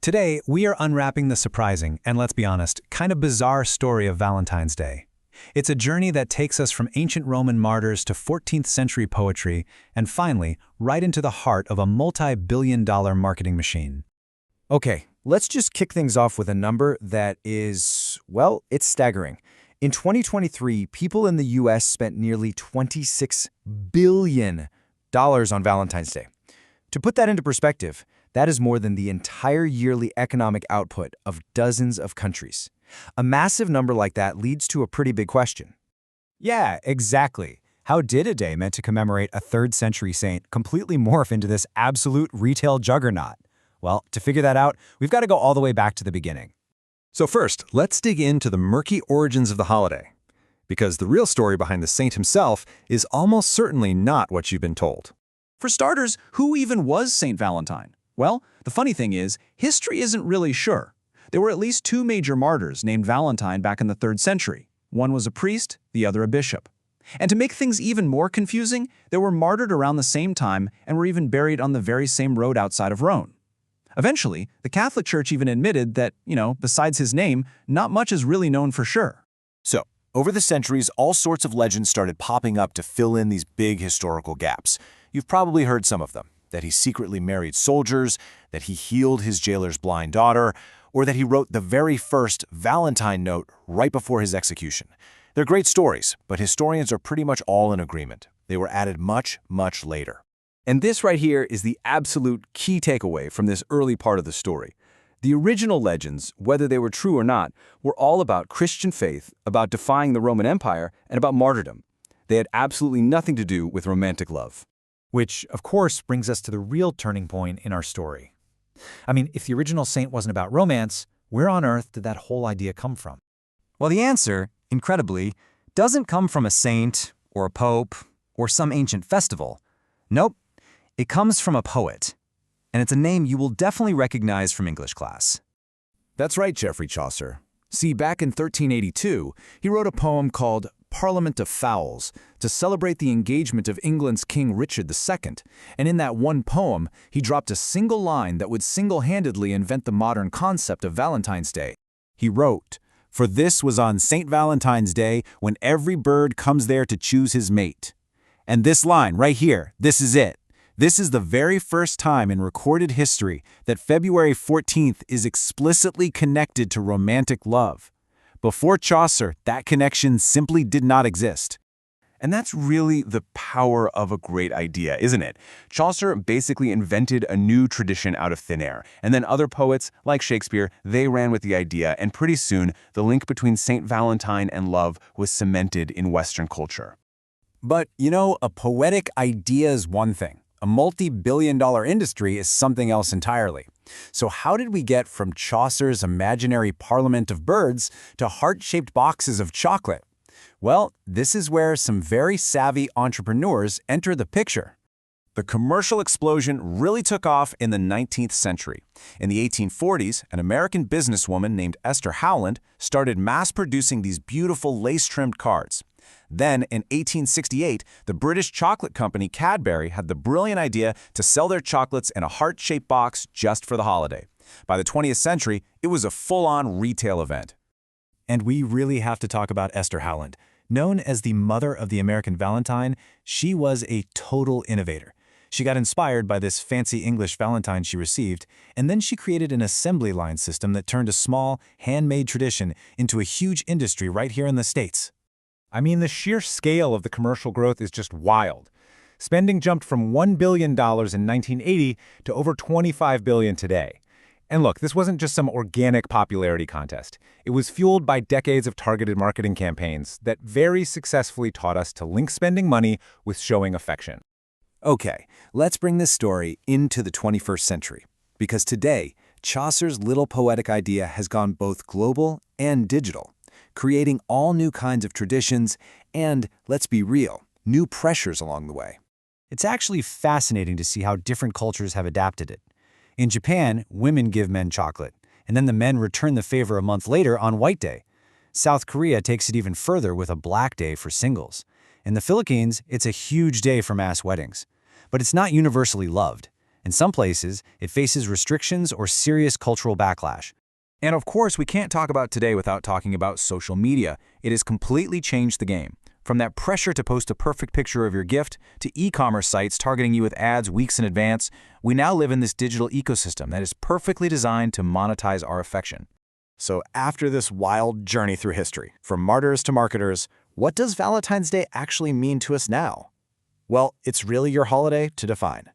Today, we are unwrapping the surprising, and let's be honest, kind of bizarre story of Valentine's Day. It's a journey that takes us from ancient Roman martyrs to 14th century poetry, and finally, right into the heart of a multi-billion-dollar marketing machine. Okay, let's just kick things off with a number that is, well, it's staggering. In 2023, people in the US spent nearly $26 billion on Valentine's Day. To put that into perspective, that is more than the entire yearly economic output of dozens of countries. A massive number like that leads to a pretty big question. Yeah, exactly. How did a day meant to commemorate a 3rd century saint completely morph into this absolute retail juggernaut? Well, to figure that out, we've got to go all the way back to the beginning. So first, let's dig into the murky origins of the holiday. Because the real story behind the saint himself is almost certainly not what you've been told. For starters, who even was Saint Valentine? Well, the funny thing is, history isn't really sure. There were at least 2 major martyrs named Valentine back in the 3rd century. One was a priest, the other a bishop. And to make things even more confusing, they were martyred around the same time and were even buried on the very same road outside of Rome. Eventually, the Catholic Church even admitted that, besides his name, not much is really known for sure. So, over the centuries, all sorts of legends started popping up to fill in these big historical gaps. You've probably heard some of them, that he secretly married soldiers, that he healed his jailer's blind daughter, or that he wrote the very first Valentine note right before his execution. They're great stories, but historians are pretty much all in agreement. They were added much, much later. And this right here is the absolute key takeaway from this early part of the story. The original legends, whether they were true or not, were all about Christian faith, about defying the Roman Empire, and about martyrdom. They had absolutely nothing to do with romantic love. Which, of course, brings us to the real turning point in our story. I mean, if the original saint wasn't about romance, where on earth did that whole idea come from? Well, the answer, incredibly, doesn't come from a saint, or a pope, or some ancient festival. Nope. It comes from a poet, and it's a name you will definitely recognize from English class. That's right, Geoffrey Chaucer. See, back in 1382, he wrote a poem called Parliament of Fowls to celebrate the engagement of England's King Richard II, and in that one poem, he dropped a single line that would single-handedly invent the modern concept of Valentine's Day. He wrote, "For this was on St. Valentine's Day when every bird comes there to choose his mate." And this line right here, this is it. This is the very first time in recorded history that February 14th is explicitly connected to romantic love. Before Chaucer, that connection simply did not exist. And that's really the power of a great idea, isn't it? Chaucer basically invented a new tradition out of thin air, and then other poets, like Shakespeare, they ran with the idea, and pretty soon, the link between St. Valentine and love was cemented in Western culture. But, a poetic idea is one thing. A multi-billion-dollar industry is something else entirely. So how did we get from Chaucer's imaginary parliament of birds to heart-shaped boxes of chocolate? Well, this is where some very savvy entrepreneurs enter the picture. The commercial explosion really took off in the 19th century. In the 1840s, an American businesswoman named Esther Howland started mass-producing these beautiful lace-trimmed cards. Then, in 1868, the British chocolate company Cadbury had the brilliant idea to sell their chocolates in a heart-shaped box just for the holiday. By the 20th century, it was a full-on retail event. And we really have to talk about Esther Howland. Known as the mother of the American Valentine, she was a total innovator. She got inspired by this fancy English Valentine she received, and then she created an assembly line system that turned a small, handmade tradition into a huge industry right here in the States. I mean, the sheer scale of the commercial growth is just wild. Spending jumped from $1 billion in 1980 to over $25 billion today. And look, this wasn't just some organic popularity contest. It was fueled by decades of targeted marketing campaigns that very successfully taught us to link spending money with showing affection. Okay, let's bring this story into the 21st century. Because today, Chaucer's little poetic idea has gone both global and digital, creating all new kinds of traditions and, let's be real, new pressures along the way. It's actually fascinating to see how different cultures have adapted it. In Japan, women give men chocolate, and then the men return the favor a month later on White Day. South Korea takes it even further with a Black Day for singles. In the Philippines, it's a huge day for mass weddings. But it's not universally loved. In some places, it faces restrictions or serious cultural backlash. And of course, we can't talk about today without talking about social media. It has completely changed the game. From that pressure to post a perfect picture of your gift to e-commerce sites targeting you with ads weeks in advance, we now live in this digital ecosystem that is perfectly designed to monetize our affection. So after this wild journey through history, from martyrs to marketers, what does Valentine's Day actually mean to us now? Well, it's really your holiday to define.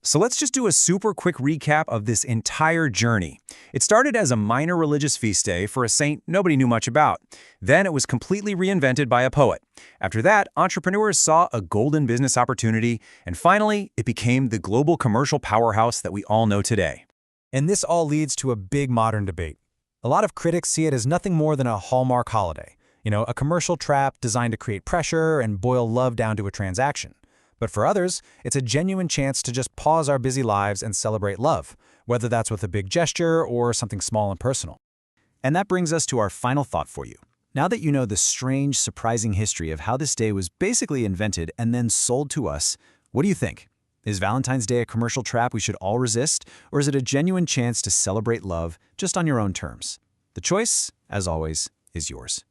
So let's just do a super quick recap of this entire journey. It started as a minor religious feast day for a saint nobody knew much about. Then it was completely reinvented by a poet. After that, entrepreneurs saw a golden business opportunity, and finally, it became the global commercial powerhouse that we all know today. And this all leads to a big modern debate. A lot of critics see it as nothing more than a Hallmark holiday. A commercial trap designed to create pressure and boil love down to a transaction. But for others, it's a genuine chance to just pause our busy lives and celebrate love, whether that's with a big gesture or something small and personal. And that brings us to our final thought for you. Now that you know the strange, surprising history of how this day was basically invented and then sold to us, what do you think? Is Valentine's Day a commercial trap we should all resist, or is it a genuine chance to celebrate love just on your own terms? The choice, as always, is yours.